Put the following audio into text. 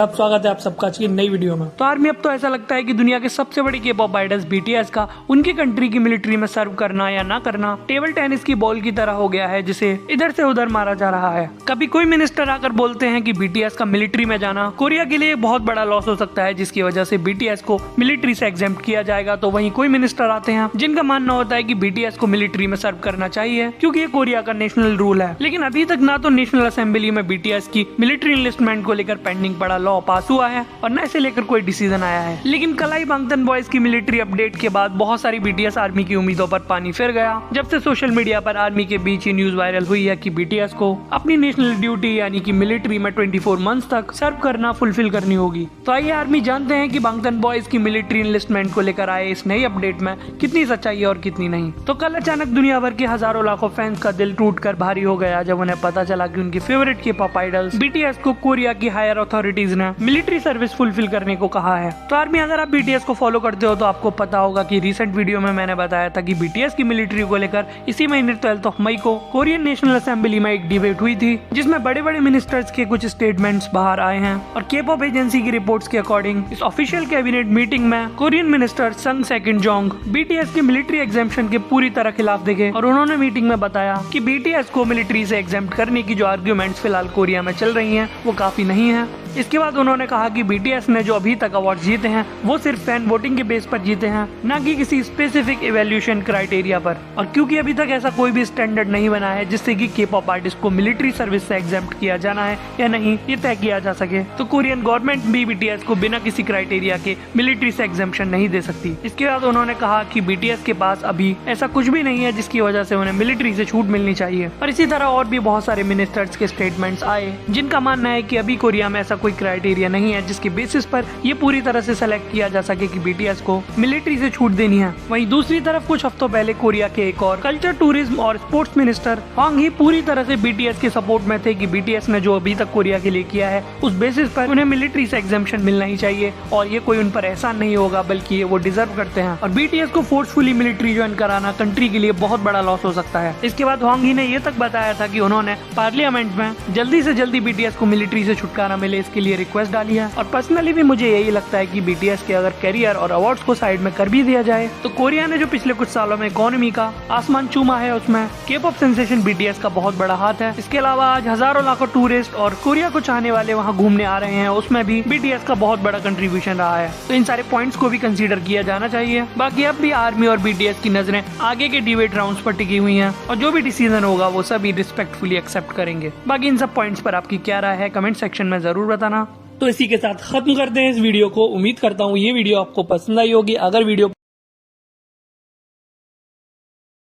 अब स्वागत है आप सबका आज की नई वीडियो में। तो आर्मी अब तो ऐसा लगता है कि दुनिया के सबसे बड़ी के पॉप आइडल्स बीटीएस का उनकी कंट्री की मिलिट्री में सर्व करना या ना करना टेबल टेनिस की बॉल की तरह हो गया है, जिसे इधर से उधर मारा जा रहा है। कभी कोई मिनिस्टर आकर बोलते हैं कि बीटीएस का मिलिट्री में जाना कोरिया के लिए बहुत बड़ा लॉस हो सकता है, जिसकी वजह से बीटीएस को मिलिट्री से एग्जेम्प्ट किया जाएगा। तो वहीं कोई मिनिस्टर आते हैं जिनका मानना होता है कि बीटीएस को मिलिट्री में सर्व करना चाहिए क्योंकि ये कोरिया का नेशनल रूल है। लेकिन अभी तक ना तो नेशनल असेंबली में बीटीएस की मिलिट्री इनलिस्टमेंट को लेकर पेंडिंग पड़ा लॉ पास हुआ है और न इसे लेकर कोई डिसीजन आया है। लेकिन कलाई बांगतन बॉयज की मिलिट्री अपडेट के बाद बहुत सारी बीटीएस आर्मी की उम्मीदों पर पानी फिर गया, जब से सोशल मीडिया पर आर्मी के बीच ये न्यूज वायरल हुई है कि बीटीएस को अपनी नेशनल ड्यूटी यानी कि मिलिट्री में 24 मंथ्स तक सर्व करना फुलफिल करनी होगी। तो आइए आर्मी जानते हैं कि बांगतन बॉयज की मिलिट्री इनलिस्टमेंट को लेकर आए इस नई अपडेट में कितनी सच्चाई है और कितनी नहीं। तो कल अचानक दुनिया भर के हजारों लाखों फैंस का दिल टूट कर भारी हो गया जब उन्हें पता चला कि उनके फेवरेट के पॉप आइडल्स बीटीएस को कोरिया की हायर अथॉरिटीज ने मिलिट्री सर्विस फुलफिल करने को कहा है। तो आर्मी अगर आप बीटीएस को फॉलो करते हो तो आपको पता होगा कि रिसेंट वीडियो में मैंने बताया था कि बीटीएस की मिलिट्री को लेकर इसी महीने 12 मई को कोरियन नेशनल असेंबली में एक डिबेट हुई थी, जिसमें बड़े बड़े मिनिस्टर्स के कुछ स्टेटमेंट्स बाहर आए हैं। और के-पॉप एजेंसी की रिपोर्ट्स के अकॉर्डिंग इस ऑफिशियल कैबिनेट मीटिंग में कोरियन मिनिस्टर संग सेकंड जोंग बीटीएस की मिलिट्री एग्जेम्पशन के पूरी तरह खिलाफ दिखे और उन्होंने मीटिंग में बताया कि बीटीएस को मिलिट्री से एग्जेम्प्ट करने की जो आर्ग्यूमेंट्स फिलहाल कोरिया में चल रही हैं वो काफी नहीं है। इसके बाद उन्होंने कहा कि बीटीएस ने जो अभी तक अवार्ड जीते हैं वो सिर्फ फैन वोटिंग के बेस पर जीते हैं, ना कि किसी स्पेसिफिक इवैल्यूएशन क्राइटेरिया पर। और क्योंकि अभी तक ऐसा कोई भी स्टैंडर्ड नहीं बना है जिससे कि के-पॉप आर्टिस्ट को मिलिट्री सर्विस से एग्जेम्प्ट किया जाना है या नहीं ये तय किया जा सके, तो कोरियन गवर्नमेंट भी बीटीएस को बिना किसी क्राइटेरिया के मिलिट्री से एग्जेम्पशन नहीं दे सकती। इसके बाद उन्होंने कहा कि बीटीएस के पास अभी ऐसा कुछ भी नहीं है जिसकी वजह से उन्हें मिलिट्री से छूट मिलनी चाहिए। और इसी तरह और भी बहुत सारे मिनिस्टर्स के स्टेटमेंट्स आए जिनका मानना है कि अभी कोरिया में ऐसा कोई क्राइटेरिया नहीं है जिसके बेसिस पर ये पूरी तरह से सेलेक्ट किया जा सके कि बीटीएस को मिलिट्री से छूट देनी है। वहीं दूसरी तरफ कुछ हफ्तों पहले कोरिया के एक और कल्चर, टूरिज्म और स्पोर्ट्स मिनिस्टर होंग ही पूरी तरह से बीटीएस के सपोर्ट में थे कि बीटीएस ने जो अभी तक कोरिया के लिए किया है उस बेसिस पर उन्हें मिलिट्री से एग्जेम्पशन मिलना ही चाहिए और ये कोई उन पर एहसान नहीं होगा बल्कि ये वो डिजर्व करते हैं। और बीटीएस को फोर्सफुली मिलिट्री ज्वाइन कराना कंट्री के लिए बहुत बड़ा लॉस हो सकता है। इसके बाद होंग ही ने ये तक बताया था कि उन्होंने पार्लियामेंट में जल्दी से जल्दी बीटीएस को मिलिट्री से छुटकारा मिले इसके लिए रिक्वेस्ट डाली है। और पर्सनली भी मुझे यही लगता है कि बीटीएस के अगर करियर और अवार्ड्स को साइड में कर भी दिया जाए तो कोरिया ने जो पिछले कुछ सालों में इकोनॉमी का आसमान चूमा है उसमें के-पॉप सेंसेशन बीटीएस का बहुत बड़ा हाथ है। इसके अलावा आज हजारों लाखों टूरिस्ट और कोरिया को चाहने वाले वहाँ घूमने आ रहे हैं, उसमें भी बीटीएस का बहुत बड़ा कंट्रीब्यूशन रहा है। तो इन सारे पॉइंट्स को भी कंसीडर किया जाना चाहिए। बाकी अब भी आर्मी और बीटीएस की नजरें आगे के डिबेट राउंड्स पर टिकी हुई हैं और जो भी डिसीजन होगा वो सभी रिस्पेक्टफुली एक्सेप्ट करेंगे। बाकी इन सब पॉइंट्स पर आपकी क्या राय है कमेंट सेक्शन में जरूर बताना। तो इसी के साथ खत्म करते हैं इस वीडियो को। उम्मीद करता हूँ ये वीडियो आपको पसंद आई होगी। अगर वीडियो